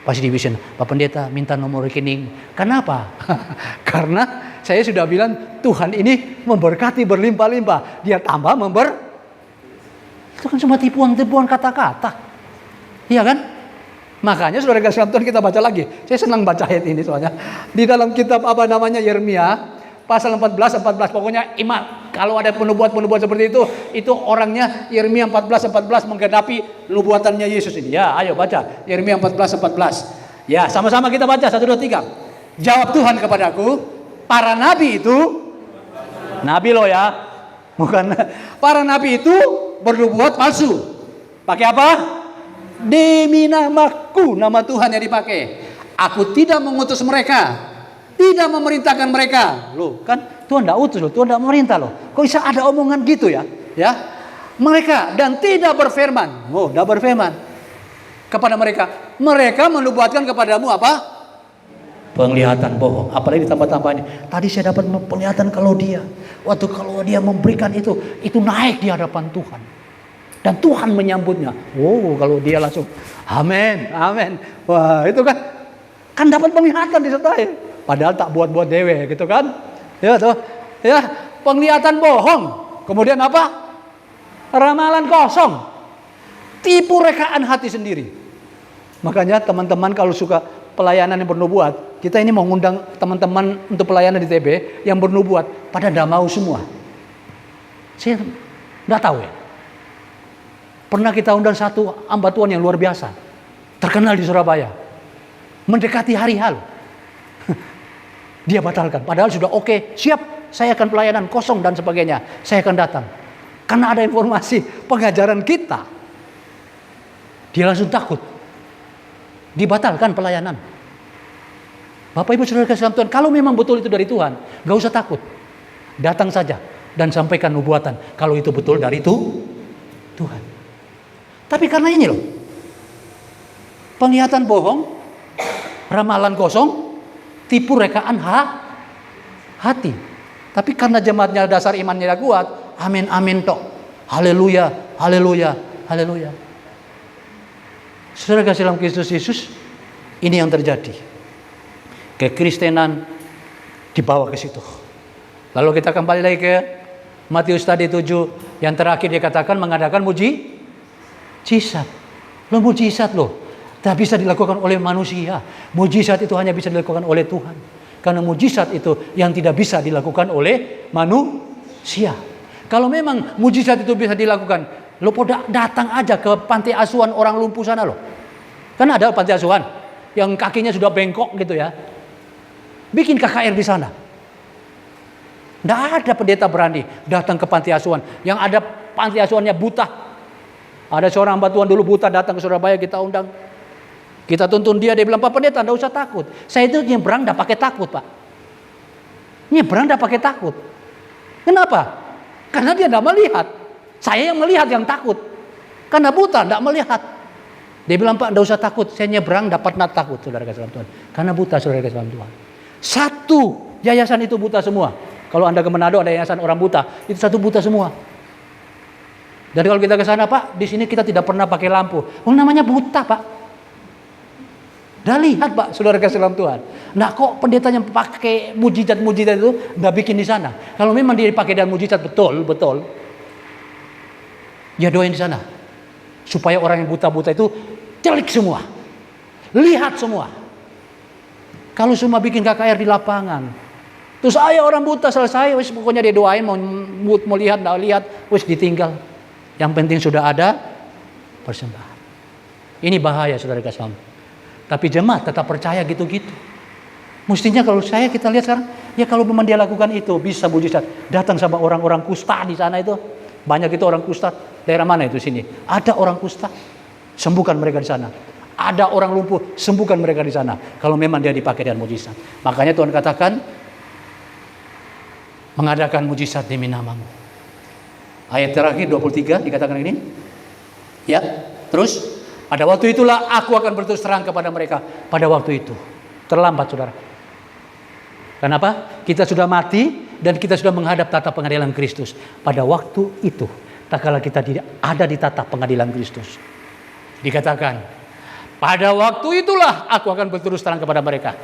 Pasti division, Pak Pendeta minta nomor rekening. Kenapa? Karena saya sudah bilang Tuhan ini memberkati berlimpah-limpah. Dia tambah itu kan cuma tipuan-tipuan kata-kata. Iya kan? Makanya saudara kasih Tuhan kita baca lagi. Saya senang baca ayat ini soalnya. Di dalam kitab Yeremia pasal 14. Pokoknya iman. Kalau ada penubuat seperti itu orangnya Yeremia 14 menggenapi nubuatannya Yesus ini. Ya, ayo baca Yeremia 14. Ya, sama-sama kita baca 1, 2, 3. Jawab Tuhan kepadaku, para nabi itu nabi loh ya. Bukan para nabi itu bernubuat palsu. Pakai apa? Demi namaku, nama Tuhan yang dipakai. Aku tidak mengutus mereka, tidak memerintahkan mereka. Loh, kan Tuhan tidak utus loh, Tuhan tidak memerintah loh. Kok bisa ada omongan gitu ya? Ya, mereka dan tidak berfirman. Oh, tidak berfirman kepada mereka. Mereka menubuatkan kepadamu apa? Penglihatan bohong. Apalagi ditambah-tambah ini. Tadi saya dapat penglihatan kalau dia memberikan itu naik di hadapan Tuhan. Dan Tuhan menyambutnya. Oh, kalau dia langsung amin, amin. Wah, itu kan dapat penglihatan disertai. Padahal tak buat-buat dewe gitu kan. Ya tuh. Ya, penglihatan bohong. Kemudian apa? Ramalan kosong. Tipu rekaan hati sendiri. Makanya teman-teman kalau suka pelayanan yang bernubuat, kita ini mau ngundang teman-teman untuk pelayanan di TB yang bernubuat, pada tidak mau semua. Saya tidak tahu ya. Pernah kita undang satu hamba Tuhan yang luar biasa, terkenal di Surabaya, mendekati hari hal, dia batalkan. Padahal sudah oke, siap, saya akan pelayanan kosong dan sebagainya, saya akan datang. Karena ada informasi pengajaran kita, dia langsung takut, dibatalkan pelayanan. Bapak Ibu Saudara kasih Tuhan, kalau memang betul itu dari Tuhan, gak usah takut, datang saja dan sampaikan nubuatan. Kalau itu betul dari Tuhan. Tapi karena ini loh, penglihatan bohong, ramalan kosong, tipu rekaan hati. Tapi karena jemaatnya dasar imannya kuat, amin amin tok, haleluya, haleluya, haleluya. Saudara kasih dalam Kristus Yesus, ini yang terjadi. Kekristenan dibawa ke situ. Lalu kita kembali lagi ke Matius tadi 7, yang terakhir dia katakan mengadakan mujizat. Mujizat loh, tak bisa dilakukan oleh manusia. Mujizat itu hanya bisa dilakukan oleh Tuhan. Karena mujizat itu yang tidak bisa dilakukan oleh manusia. Kalau memang mujizat itu bisa dilakukan, lo datang aja ke panti asuhan orang lumpuh sana loh. Kan ada panti asuhan yang kakinya sudah bengkok gitu ya. Bikin KKR di sana. Tidak ada pendeta berani datang ke panti asuhan. Yang ada panti asuhannya buta. Ada seorang hamba Tuhan dulu buta datang ke Surabaya, kita undang. Kita tuntun dia bilang, Pak Pendeta, tidak usah takut. Saya itu nyebrang tidak pakai takut, Pak. Nyebrang tidak pakai takut. Kenapa? Karena dia tidak melihat. Saya yang melihat yang takut. Karena buta, tidak melihat. Dia bilang, Pak, tidak usah takut. Saya nyebrang dapat takut, saudara kasih Tuhan. Karena buta, saudara kasih Tuhan. Satu yayasan itu buta semua. Kalau Anda ke Manado ada yayasan orang buta, itu satu buta semua. Dan kalau kita ke sana, Pak, di sini kita tidak pernah pakai lampu. Oh, namanya buta, Pak. Dah lihat, Pak, saudara kasih dalam Tuhan. Nah, kok pendetanya pakai mujizat-mujizat itu nggak bikin di sana? Kalau memang dia dipakai dan mujizat betul, ya doain di sana supaya orang yang buta-buta itu celik semua, lihat semua. Kalau semua bikin KKR di lapangan, terus orang buta selesai, wis pokoknya dia doain mau lihat, nggak lihat, wis ditinggal. Yang penting sudah ada persembahan. Ini bahaya, saudara kasih. Tapi jemaat tetap percaya gitu-gitu. Mestinya kalau kita lihat sekarang, ya kalau memang dia lakukan itu bisa mujizat. Datang sama orang-orang kusta di sana itu, banyak itu orang kusta. Daerah mana itu sini? Ada orang kusta, sembuhkan mereka di sana. Ada orang lumpuh, sembuhkan mereka di sana. Kalau memang dia dipakai dengan mujizat. Makanya Tuhan katakan, mengadakan mujizat demi namamu. Ayat terakhir 23 dikatakan ini. Ya, terus pada waktu itulah aku akan berterus terang kepada mereka. Pada waktu itu. Terlambat, saudara. Kenapa? Kita sudah mati dan kita sudah menghadap tata pengadilan Kristus. Pada waktu itu, tak kala kita tidak ada di tata pengadilan Kristus. Dikatakan, pada waktu itulah aku akan berterus terang kepada mereka.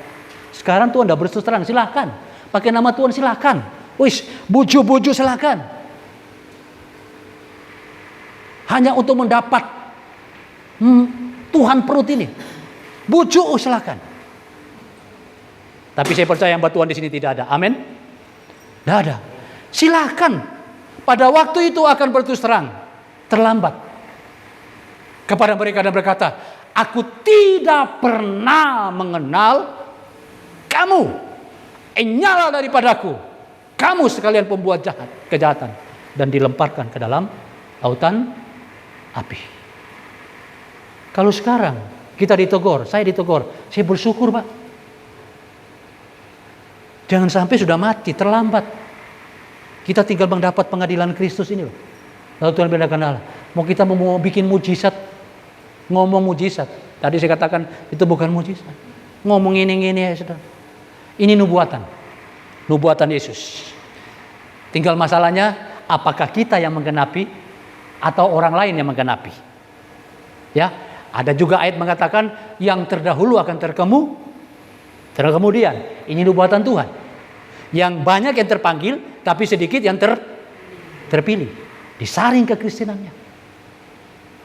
Sekarang Tuhan sudah berterus terang, silakan. Pakai nama Tuhan silakan. Wis, buju-buju silakan. Hanya untuk mendapat Tuhan perut ini. Bujuk silakan. Tapi saya percaya hamba Tuhan di sini tidak ada. Amin. Tidak ada. Silakan. Pada waktu itu akan berterus terang. Terlambat. Kepada mereka dan berkata, aku tidak pernah mengenal kamu. Nyala daripadaku. Kamu sekalian pembuat kejahatan. Dan dilemparkan ke dalam lautan api. Kalau sekarang kita ditegur, saya ditegur, saya bersyukur Pak. Jangan sampai sudah mati, terlambat. Kita tinggal mendapat pengadilan Kristus ini loh. Lalu Tuhan bedakan Allah. Mau kita mau bikin mujizat, ngomong mujizat. Tadi saya katakan itu bukan mujizat. Ngomong ini ya saudara. Ini nubuatan. Nubuatan Yesus. Tinggal masalahnya, apakah kita yang menggenapi atau orang lain yang menggenapi? Ya, ada juga ayat mengatakan yang terdahulu akan kemudian. Ini nubuatan Tuhan. Yang banyak yang terpanggil, tapi sedikit yang terpilih. Disaring kekristinannya.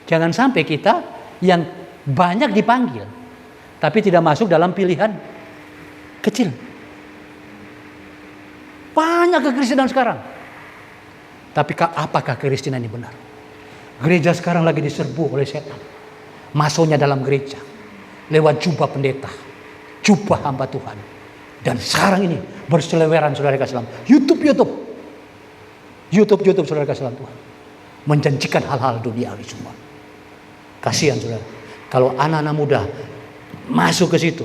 Jangan sampai kita yang banyak dipanggil, tapi tidak masuk dalam pilihan kecil. Banyak kekristenan sekarang. Tapi apakah kekristenan ini benar? Gereja sekarang lagi diserbu oleh setan. Masuknya dalam gereja lewat jubah pendeta, jubah hamba Tuhan. Dan sekarang ini berseleweran saudara kasih dalam YouTube saudara kasih dalam Tuhan. Menjanjikan hal-hal duniawi semua. Kasihan saudara. Kalau anak-anak muda masuk ke situ,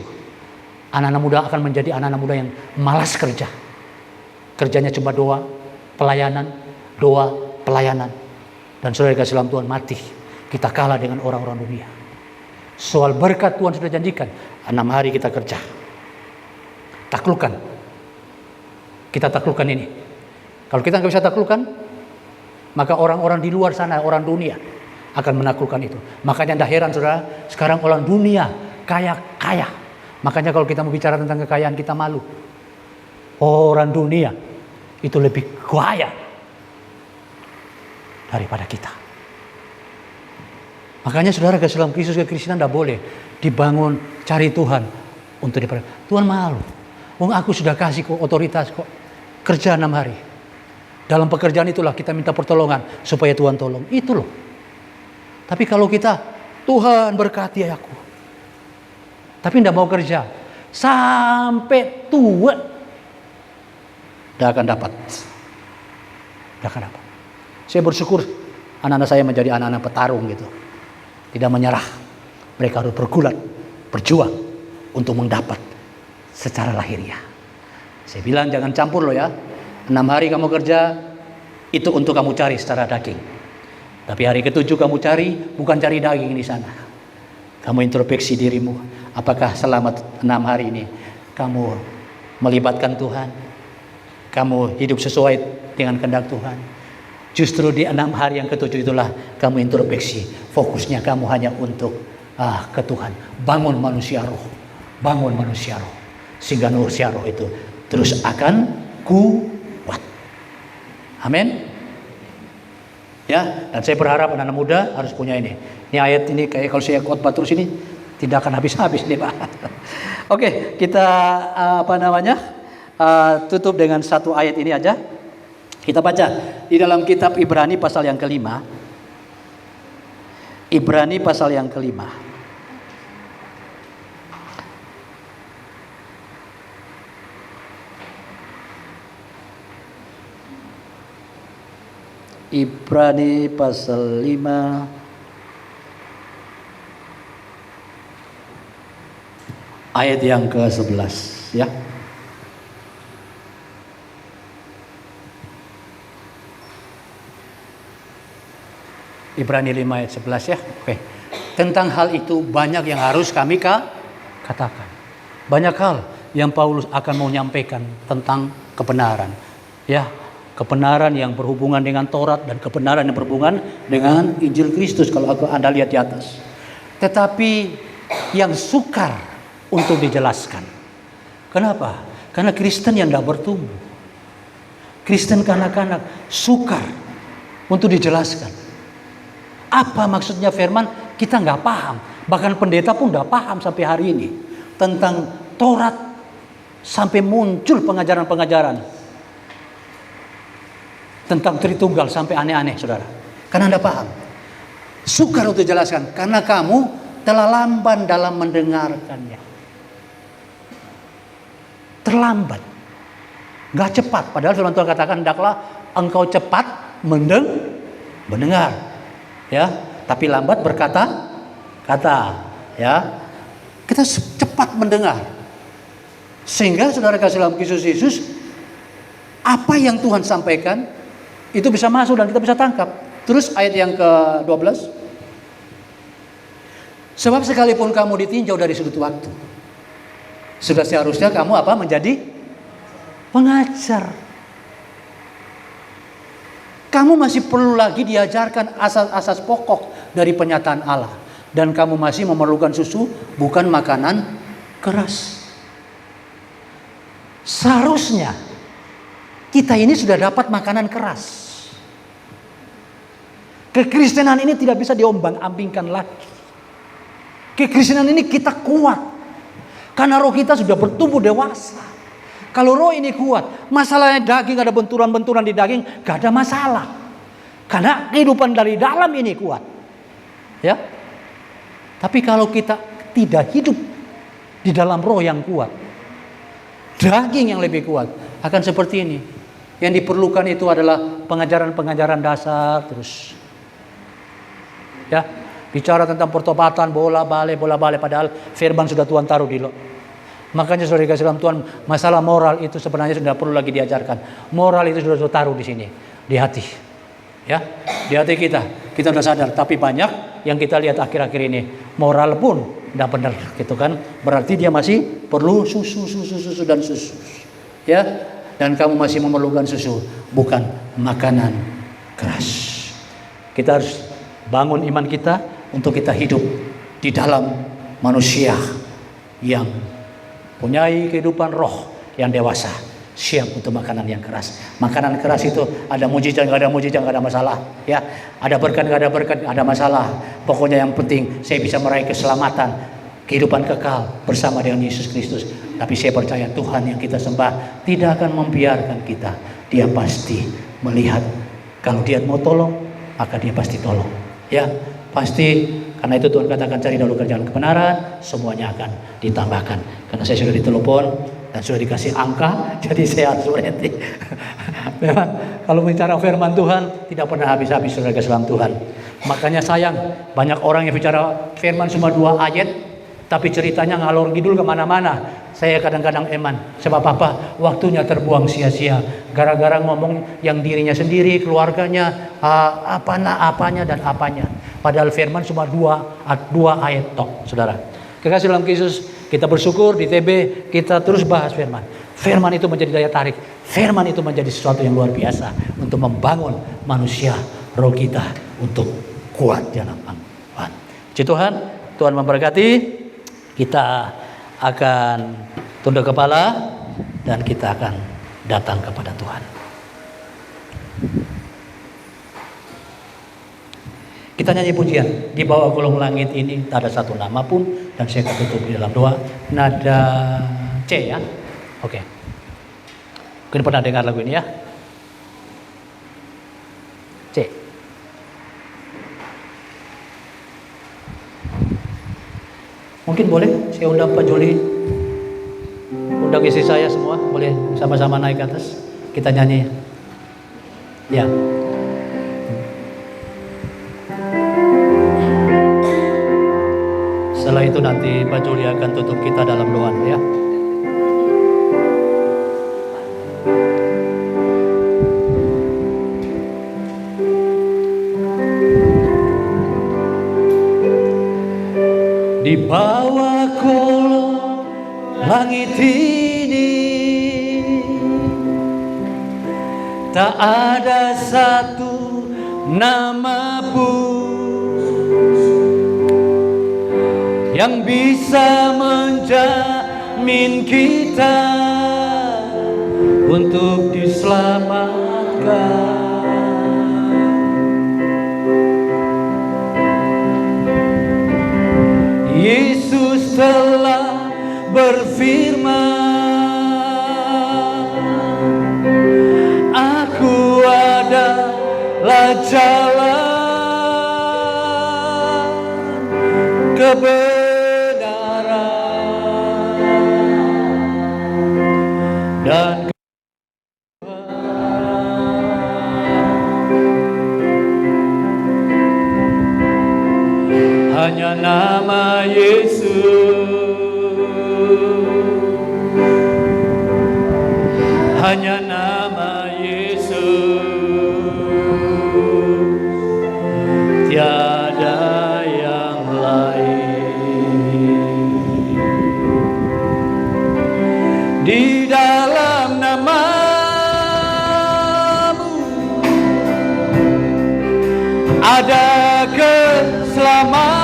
anak-anak muda akan menjadi anak-anak muda yang malas kerja. Kerjanya cuma doa, pelayanan. Dan saudara kasih dalam Tuhan mati. Kita kalah dengan orang-orang dunia. Soal berkat Tuhan sudah janjikan. 6 hari kita kerja. Taklukkan. Kita taklukkan ini. Kalau kita nggak bisa taklukkan, maka orang-orang di luar sana, orang dunia akan menaklukkan itu. Makanya tidak heran saudara, sekarang orang dunia kaya. Makanya kalau kita mau bicara tentang kekayaan kita malu. Orang dunia itu lebih kaya daripada kita. Makanya saudara ke dalam Kristus kekristenan tidak boleh dibangun cari Tuhan untuk dipercaya. Tuhan malu. Wong aku sudah kasih kok otoritas kok. Kerja 6 hari. Dalam pekerjaan itulah kita minta pertolongan supaya Tuhan tolong. Itu loh. Tapi kalau kita Tuhan berkati aku, tapi tidak mau kerja sampai tua, tidak akan dapat. Saya bersyukur anak-anak saya menjadi anak-anak petarung gitu. Tidak menyerah. Mereka harus bergulat, berjuang untuk mendapat secara lahiriah. Saya bilang jangan campur loh ya. 6 hari kamu kerja, itu untuk kamu cari secara daging. Tapi hari ke-7 kamu cari, bukan cari daging di sana. Kamu introspeksi dirimu. Apakah selama 6 hari ini kamu melibatkan Tuhan? Kamu hidup sesuai dengan kehendak Tuhan? Justru di 6 hari yang ke-7 itulah kamu introspeksi. Fokusnya kamu hanya untuk ke Tuhan. Bangun manusia roh. Sehingga manusia roh itu terus akan kuat. Amin. Ya, dan saya berharap anak-anak muda harus punya ini. Ini ayat ini kayak kalau saya khotbah terus ini tidak akan habis-habis nih Pak. Oke, kita tutup dengan satu ayat ini aja. Kita baca di dalam kitab Ibrani pasal yang kelima. Ibrani pasal yang kelima. Ibrani pasal 5 ayat yang ke-11 ya. Ibrani 5 ayat 11 ya. Oke. Tentang hal itu banyak yang harus kami katakan. Banyak hal yang Paulus akan mau nyampaikan tentang kebenaran. Ya, kebenaran yang berhubungan dengan Taurat dan kebenaran yang berhubungan dengan Injil Kristus kalau Anda lihat di atas. Tetapi yang sukar untuk dijelaskan. Kenapa? Karena Kristen yang tidak bertumbuh. Kristen kanak-kanak sukar untuk dijelaskan. Apa maksudnya firman? Kita nggak paham. Bahkan pendeta pun nggak paham sampai hari ini tentang Taurat, sampai muncul pengajaran-pengajaran tentang Tritunggal sampai aneh-aneh, saudara. Karena Anda paham. Sukar untuk jelaskan karena kamu telah lamban dalam mendengarkannya. Terlambat, nggak cepat. Padahal firman Tuhan katakan, hendaklah engkau cepat mendengar, ya, tapi lambat berkata-kata, ya. Kita cepat mendengar, sehingga saudara kasih dalam Kristus Yesus, apa yang Tuhan sampaikan itu bisa masuk dan kita bisa tangkap. Terus ayat yang ke-12, sebab sekalipun kamu ditinjau dari sudut waktu, sudah seharusnya kamu apa? Menjadi pengajar. Kamu masih perlu lagi diajarkan asas-asas pokok dari penyataan Allah. Dan kamu masih memerlukan susu, bukan makanan keras. Seharusnya kita ini sudah dapat makanan keras. Kekristenan ini tidak bisa diombang-ambingkan lagi. Kekristenan ini kita kuat karena roh kita sudah bertumbuh dewasa. Kalau roh ini kuat, masalahnya daging, ada benturan-benturan di daging, gak ada masalah. Karena kehidupan dari dalam ini kuat. Ya. Tapi kalau kita tidak hidup di dalam roh yang kuat, daging yang lebih kuat, akan seperti ini. Yang diperlukan itu adalah pengajaran-pengajaran dasar terus. Ya, bicara tentang pertobatan, bola balik, padahal firman sudah Tuhan taruh di lo. Makanya saudara dikasih dalam Tuhan, masalah moral itu sebenarnya sudah perlu lagi diajarkan. Moral itu sudah taruh di sini, di hati. Ya, di hati kita sudah sadar. Tapi banyak yang kita lihat akhir-akhir ini, moral pun tidak benar, gitu kan? Berarti dia masih perlu susu dan susu. Ya, dan kamu masih memerlukan susu, bukan makanan keras. Kita harus bangun iman kita untuk kita hidup di dalam manusia yang punyai kehidupan roh yang dewasa, siap untuk makanan yang keras. Makanan keras itu ada mujizat, nggak ada mujizat, nggak ada masalah. Ya, ada berkat, nggak ada berkat, nggak ada masalah. Pokoknya yang penting saya bisa meraih keselamatan, kehidupan kekal bersama dengan Yesus Kristus. Tapi saya percaya Tuhan yang kita sembah tidak akan membiarkan kita. Dia pasti melihat kalau dia mau tolong, maka dia pasti tolong. Ya, pasti. Karena itu Tuhan katakan cari dahulu kerjaan kebenaran, semuanya akan ditambahkan. Karena saya sudah ditelepon dan sudah dikasih angka, jadi saya harus berhenti. Memang kalau bicara firman Tuhan tidak pernah habis-habis saudara dalam Tuhan. Makanya sayang banyak orang yang bicara firman cuma 2 ayat, tapi ceritanya ngalor ngidul kemana-mana. Saya kadang-kadang eman. Sebab apa? Waktunya terbuang sia-sia. Gara-gara ngomong yang dirinya sendiri, keluarganya, apanya dan apanya. Padahal firman cuma 2 ayat tok, saudara. Kekasih dalam Kristus, kita bersyukur di TB kita terus bahas firman. Firman itu menjadi daya tarik. Firman itu menjadi sesuatu yang luar biasa untuk membangun manusia, roh kita untuk kuat dalam Tuhan. Puji Tuhan, Tuhan memberkati. Kita akan tunduk kepala dan kita akan datang kepada Tuhan. Kita nyanyi pujian di bawah kolong langit ini, tak ada satu nama pun, dan saya akan tutup di dalam doa nada C, ya. Oke. Mungkin pernah dengar lagu ini, ya. C. Mungkin boleh saya undang Pak Juli, undang istri saya semua, boleh sama-sama naik ke atas, kita nyanyi. Ya. Setelah itu nanti Pak Juli akan tutup kita dalam doa, ya. Di bawah kolong langit ini tak ada satu nama pun yang bisa menjamin kita untuk diselamatkan. Yesus telah berfirman, aku adalah jalan, kebenaran, dan hanya nama Yesus, hanya nama Yesus, tiada yang lain. Di dalam namamu ada keselamatan,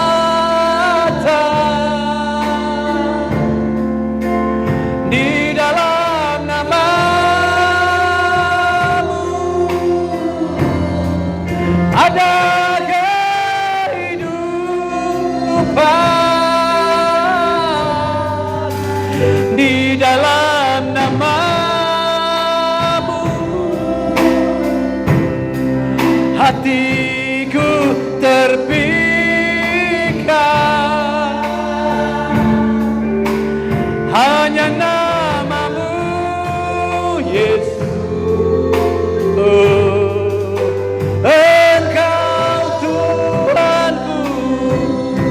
di dalam namamu ada kehidupan, di dalam namamu hatiku terpikat, hanya namamu Yesus. Engkau Tuhanku.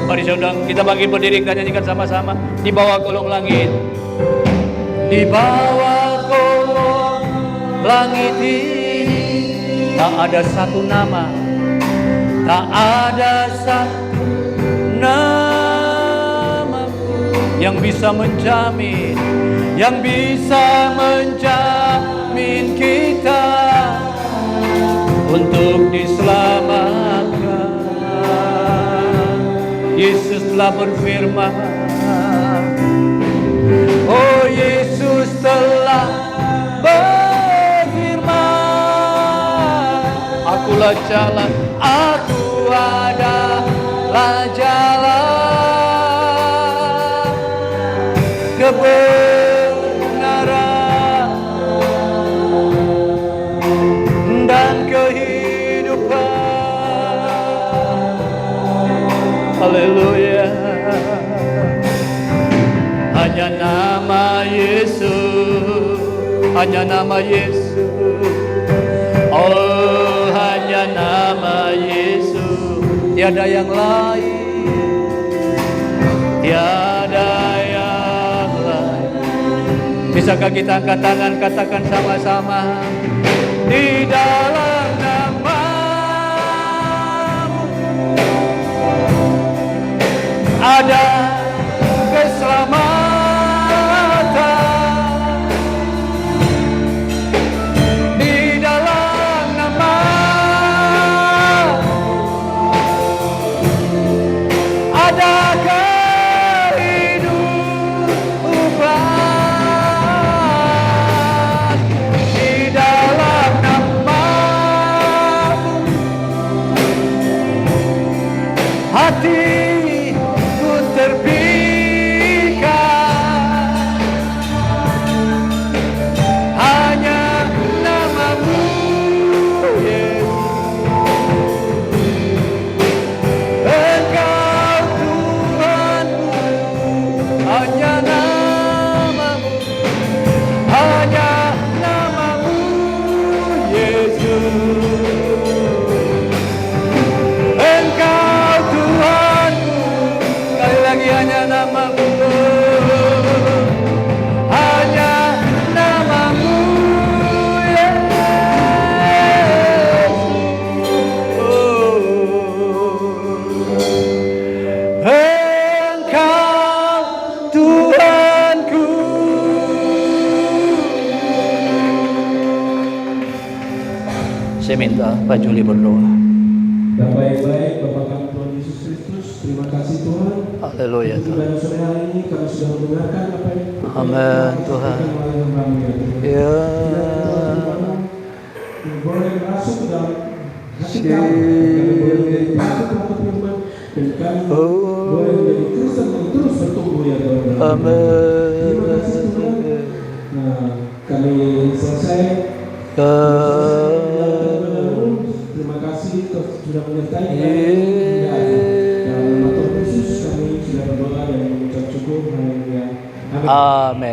Mari saudara, kita bangkit berdiri, kita nyanyikan sama-sama. Di bawah kolong langit, di bawah kolong langit ini tak ada satu nama, tak ada satu nama yang bisa menjamin, yang bisa menjamin kita untuk diselamatkan. Yesus telah berfirman, oh Yesus telah berfirman, akulah jalan, aku adalah jalan, kebenaran dan kehidupan. Haleluya. Hanya nama Yesus, hanya nama Yesus. Oh, hanya nama Yesus, tiada yang lain, tiada yang lain. Bisakah kita angkat tangan, katakan sama-sama, di dalam namamu ada keselamatan, di dalam namamu ada kehidupan, di dalam namamu hatiku terpikat, hanya namamu Yesus. Engkau Tuhanku, hanya namamu, hanya namamu Yesus. Engkau Tuhanku, sekali lagi hanya namamu, hanya namamu Yesus. Oh, Engkau Tuhanku. Saya minta Pak Juli berdoa. Dan baik-baik Bapak kami Tuhan Yesus Kristus, terima kasih Tuhan. Haleluya Untuk Tuhan. pada sore hari ini kami sudah mendengarkan apa yang Amin Tuhan. Ya. Boleh masuk ke dalam hati kami, kami boleh menjadi pelaku firman, dan kami boleh menjadi Kristen yang terus bertumbuh ya Tuhan. Amin. Terima kasih Tuhan. Nah, kami selesai. Terima kasih sudah menyertai kami. Dan Tuhan Yesus kami sudah berdoa dan mengucap syukur. Haleluya. Amin. Amin.